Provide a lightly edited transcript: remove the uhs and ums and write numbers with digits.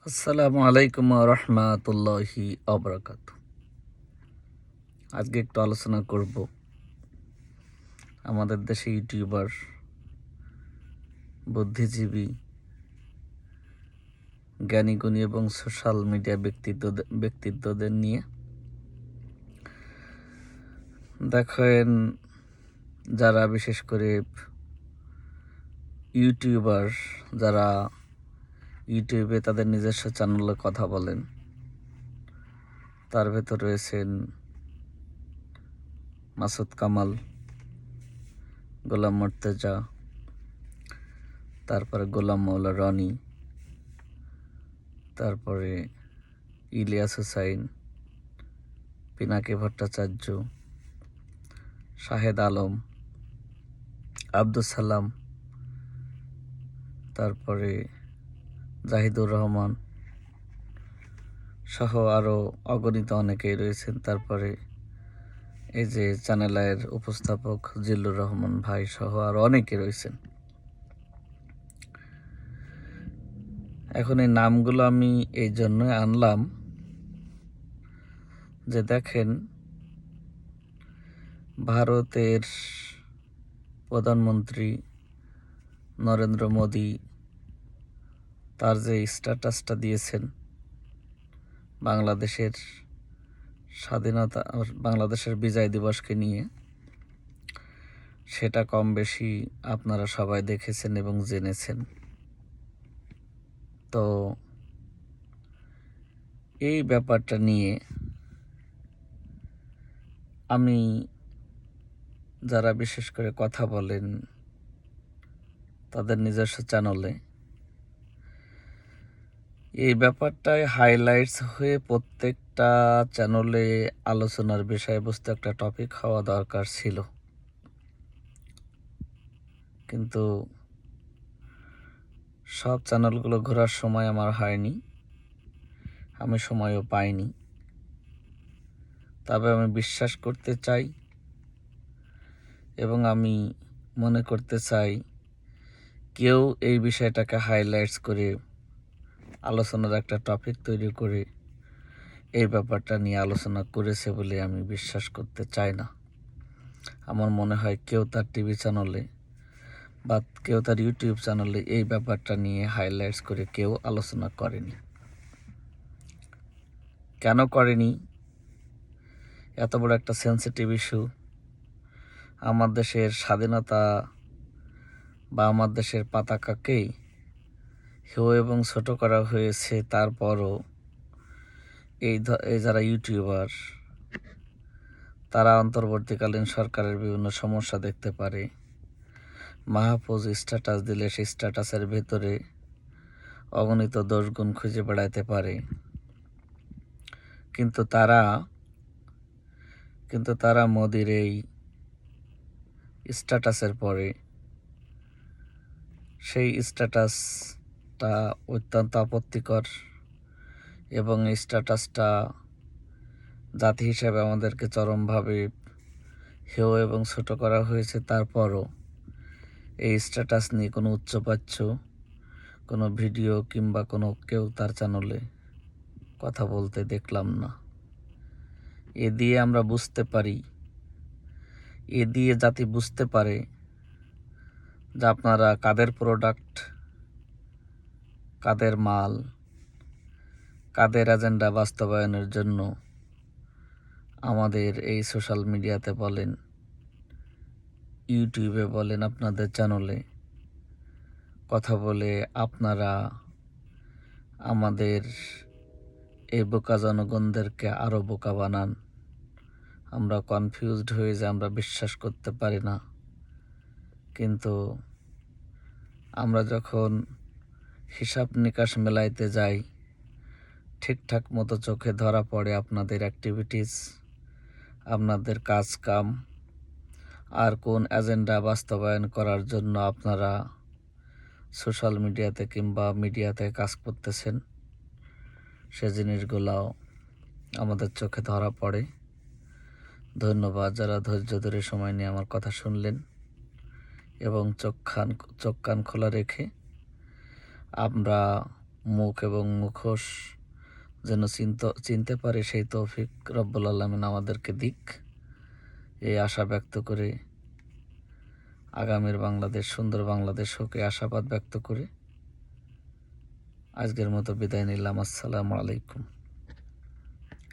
আসসালামু আলাইকুম রহমাতুল্লাহি অবরাকাত। আজকে একটু আলোচনা করব আমাদের দেশে ইউটিউবার, বুদ্ধিজীবী, জ্ঞানীগুণী এবং সোশ্যাল মিডিয়া ব্যক্তিত্বদের নিয়ে। দেখেন, যারা বিশেষ করে ইউটিউবার, যারা ইউটিউবে তাদের নিজস্ব চ্যানেলে কথা বলেন, তার ভেতর রয়েছেন মাসুদ কামাল, গোলাম মুর্তজা, তারপরে গোলাম মৌলা রনি, তারপরে ইলিয়াস হুসাইন, পিনাকি ভট্টাচার্য, শাহেদ আলম, আব্দুল সালাম, তারপরে জাহিদুর রহমান সহ আরও অগণিত অনেকেই রয়েছেন। তারপরে এই যে চ্যানেলের উপস্থাপক জিল্লুর রহমান ভাই সহ আরও অনেকে রয়েছেন। এখন এই নামগুলো আমি এই জন্যই আনলাম যে দেখেন, ভারতের প্রধানমন্ত্রী নরেন্দ্র মোদি তার যে স্ট্যাটাসটা দিয়েছেন বাংলাদেশের স্বাধীনতা, বাংলাদেশের বিজয় দিবসকে নিয়ে, সেটা কম বেশি আপনারা সবাই দেখেছেন এবং জেনেছেন। তো এই ব্যাপারটা নিয়ে আমি, যারা বিশেষ করে কথা বলেন তাদের নিজস্ব চ্যানেলে, এই ব্যাপারটায় হাইলাইটস হয়ে প্রত্যেকটা চ্যানেলে আলোচনার বিষয়বস্তু একটা টপিক হওয়া দরকার ছিল, কিন্তু সব চ্যানেলগুলো ঘোরার সময় আমার হয়নি, আমি সময়ও পাইনি। তবে আমি বিশ্বাস করতে চাই এবং আমি মনে করতে চাই কেউ এই বিষয়টাকে হাইলাইটস করে আলোচনার একটা টপিক তৈরি করে এই ব্যাপারটা নিয়ে আলোচনা করেছে বলে আমি বিশ্বাস করতে চাই না। আমার মনে হয় কেউ তার টিভি চ্যানেলে বা কেউ তার ইউটিউব চ্যানেলে এই ব্যাপারটা নিয়ে হাইলাইটস করে কেউ আলোচনা করেনি। কেন করেনি? এত বড় একটা সেন্সিটিভ ইস্যু, আমার দেশের স্বাধীনতা বা আমার দেশের পতাকাকেই হেয় এবং ছোট করা হয়েছে। তারপরও এই যারা ইউটিউবার, তারা অন্তর্বর্তীকালীন সরকারের বিভিন্ন সমস্যা দেখতে পারে। মাহফুজ স্ট্যাটাস দিলে সেই স্ট্যাটাসের ভেতরে অগণিত দোষগুণ খুঁজে বেড়াতে পারে, কিন্তু তারা মোদির এই স্ট্যাটাসের পরে সেই স্ট্যাটাসটা অত্যন্ত আপত্তিকর এবং এই স্ট্যাটাসটা জাতি হিসাবে আমাদেরকে চরমভাবে হেয় এবং ছোট করা হয়েছে। তারপরও এই স্ট্যাটাস নিয়ে কোনো উচ্চবাচ্য কোনো ভিডিও কিংবা কোনো কেউ তার চ্যানেলে কথা বলতে দেখলাম না। এ দিয়ে আমরা বুঝতে পারি, এ দিয়ে জাতি বুঝতে পারে যে আপনারা কাদের প্রোডাক্ট, কাদের মাল, কাদের এজেন্ডা বাস্তবায়নের জন্য আমাদের এই সোশ্যাল মিডিয়াতে বলেন, ইউটিউবে বলেন, আপনাদের চ্যানেলে কথা বলে আপনারা আমাদের এই বোকা জনগণদেরকে আরও বোকা বানান। আমরা কনফিউজড হয়ে যাই, আমরা বিশ্বাস করতে পারি না। কিন্তু আমরা যখন হিসাব নিকাশ মেলাইতে যাই, ঠিকঠাক মতো চোখে ধরা পড়ে আপনাদের অ্যাক্টিভিটিস, আপনাদের কাজ কাম, আর কোন এজেন্ডা বাস্তবায়ন করার জন্য আপনারা সোশ্যাল মিডিয়াতে কিংবা মিডিয়াতে কাজ করতেছেন, সে জিনিসগুলাও আমাদের চোখে ধরা পড়ে। ধন্যবাদ যারা ধৈর্য ধরে সময় নিয়ে আমার কথা শুনলেন এবং চোখ কান খোলা রেখে আমরা মুখ এবং মুখোশ যেন চিনতে পারে, সেই তৌফিক রব্বুল আলামিন আমাদেরকে দিক, এই আশা ব্যক্ত করে আগামীর বাংলাদেশ সুন্দর বাংলাদেশ হোক এই আশাবাদ ব্যক্ত করে আজকের মতো বিদায় নিলাম। আসসালামু আলাইকুম।